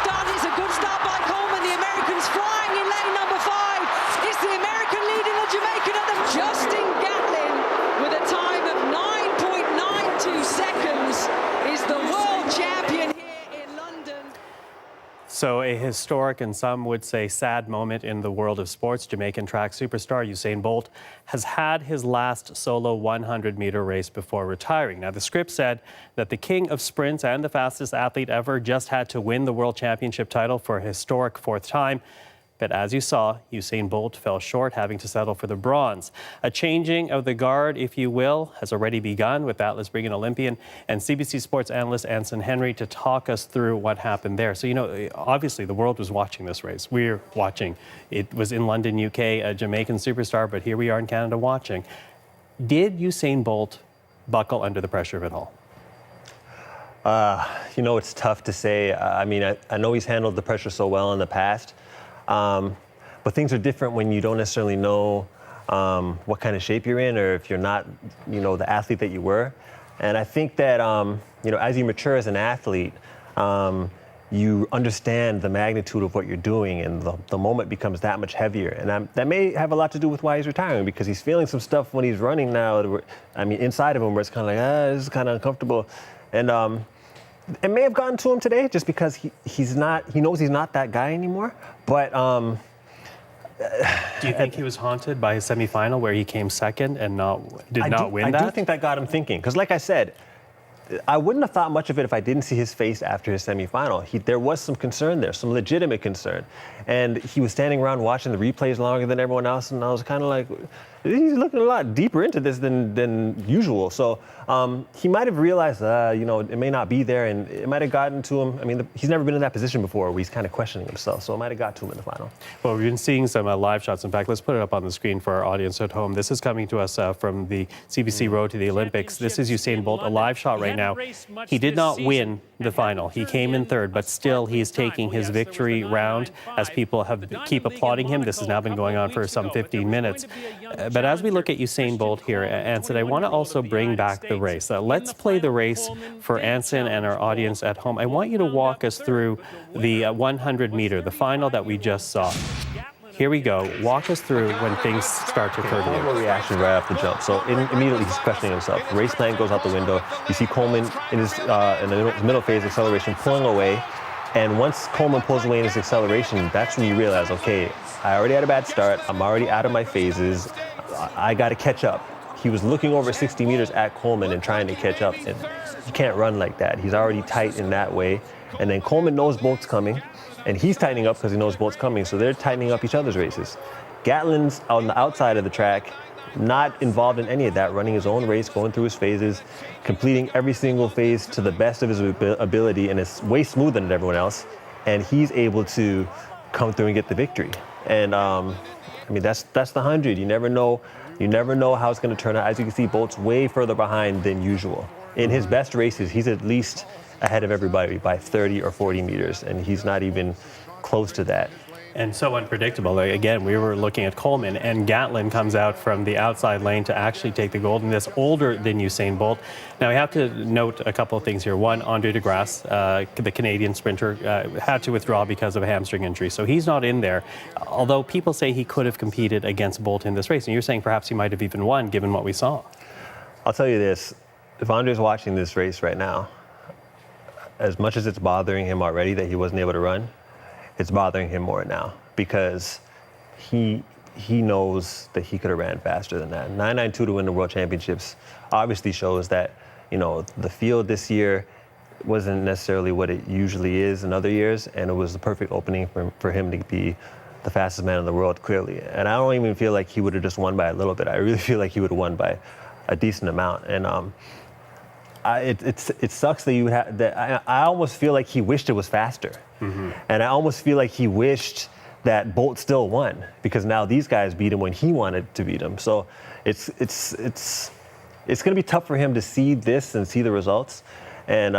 start. It's a good start by Coleman. The American's flying in lane number 5. It's the American leading the Jamaican at the Justin Gatlin with a time of 9.92 seconds is the world champion here in London. So a historic and some would say sad moment in the world of sports. Jamaican track superstar Usain Bolt has had his last solo 100-meter race before retiring. Now, the script said that the king of sprints and the fastest athlete ever just had to win the world championship title for a historic 4th time. But as you saw, Usain Bolt fell short, having to settle for the bronze. A changing of the guard, if you will, has already begun. With that, let's bring in Olympian and CBC sports analyst Anson Henry to talk us through what happened there. So, obviously the world was watching this race. We're watching. It was in London, UK, a Jamaican superstar, but here we are in Canada watching. Did Usain Bolt buckle under the pressure of it all? It's tough to say. I know he's handled the pressure so well in the past. But things are different when you don't necessarily know what kind of shape you're in, or if you're not, the athlete that you were. And I think that, as you mature as an athlete, you understand the magnitude of what you're doing, and the moment becomes that much heavier. And that may have a lot to do with why he's retiring, because he's feeling some stuff when he's running now. Inside of him, where it's kind of like, this is kind of uncomfortable. And it may have gotten to him today, just because he knows he's not that guy anymore. But do you think he was haunted by his semifinal where he came second and did not win that? I do think that got him thinking, because like I said, I wouldn't have thought much of it if I didn't see his face after his semifinal. There was some concern there, some legitimate concern. And he was standing around watching the replays longer than everyone else, and I was kind of like, he's looking a lot deeper into this than usual. So he might have realized, it may not be there, and it might have gotten to him. He's never been in that position before where he's kind of questioning himself, so it might have got to him in the final. Well, we've been seeing some live shots. In fact, let's put it up on the screen for our audience at home. This is coming to us from the CBC Road to the Olympics. This is Usain Bolt, a live shot right now. He did not win the final. He came in 3rd, but still he is taking his victory round as people keep applauding him. This has now been going on for some 15 minutes. But as we look at Usain Bolt here, Anson, I want to also bring back the race. Let's play the race for Anson and our audience at home. I want you to walk us through the 100-meter, the final that we just saw. Here we go. Walk us through when things start to occur to you. Reaction right off the jump. So immediately he's questioning himself. Race plan goes out the window. You see Coleman in his in the middle phase acceleration pulling away. And once Coleman pulls away in his acceleration, that's when you realize, okay, I already had a bad start. I'm already out of my phases. I got to catch up. He was looking over 60 meters at Coleman and trying to catch up. And you can't run like that. He's already tight in that way. And then Coleman knows Bolt's coming, and he's tightening up because he knows Bolt's coming. So they're tightening up each other's races. Gatlin's on the outside of the track, not involved in any of that, running his own race, going through his phases, completing every single phase to the best of his ability, and it's way smoother than everyone else. And he's able to come through and get the victory. And that's the 100. You never know how it's going to turn out. As you can see, Bolt's way further behind than usual. In his best races, he's at least ahead of everybody by 30 or 40 meters, and he's not even close to that. And so unpredictable. Again, we were looking at Coleman, and Gatlin comes out from the outside lane to actually take the gold, and this older than Usain Bolt. Now, we have to note a couple of things here. One, Andre de Grasse, the Canadian sprinter, had to withdraw because of a hamstring injury, so he's not in there, although people say he could have competed against Bolt in this race, and you're saying perhaps he might have even won, given what we saw. I'll tell you this. If Andre's watching this race right now, as much as it's bothering him already that he wasn't able to run, it's bothering him more now, because he knows that he could have ran faster than that. 9.92 to win the World Championships obviously shows that, the field this year wasn't necessarily what it usually is in other years, and it was the perfect opening for him to be the fastest man in the world, clearly. And I don't even feel like he would have just won by a little bit. I really feel like he would have won by a decent amount. And it sucks that you would have that. I almost feel like he wished it was faster, and I almost feel like he wished that Bolt still won, because now these guys beat him when he wanted to beat him. So it's going to be tough for him to see this and see the results. And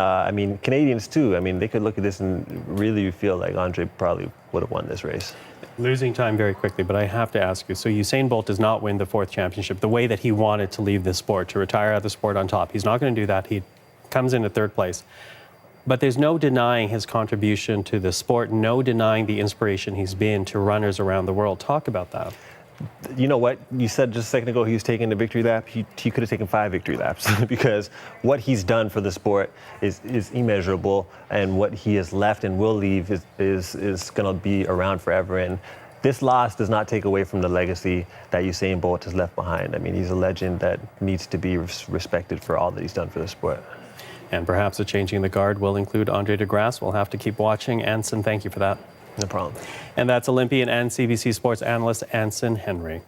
Canadians too. They could look at this and really feel like Andre probably would have won this race. Losing time very quickly, but I have to ask you, so Usain Bolt does not win the 4th championship the way that he wanted to leave this sport, to retire out of the sport on top. He's not going to do that. He comes in at 3rd place. But there's no denying his contribution to the sport, no denying the inspiration he's been to runners around the world. Talk about that. You know what? You said just a second ago he was taking the victory lap. He could have taken 5 victory laps because what he's done for the sport is immeasurable, and what he has left and will leave is going to be around forever. And this loss does not take away from the legacy that Usain Bolt has left behind. I mean, he's a legend that needs to be respected for all that he's done for the sport. And perhaps a changing the guard will include Andre de Grasse. We'll have to keep watching. Anson, thank you for that. No problem. And that's Olympian and CBC Sports analyst Anson Henry.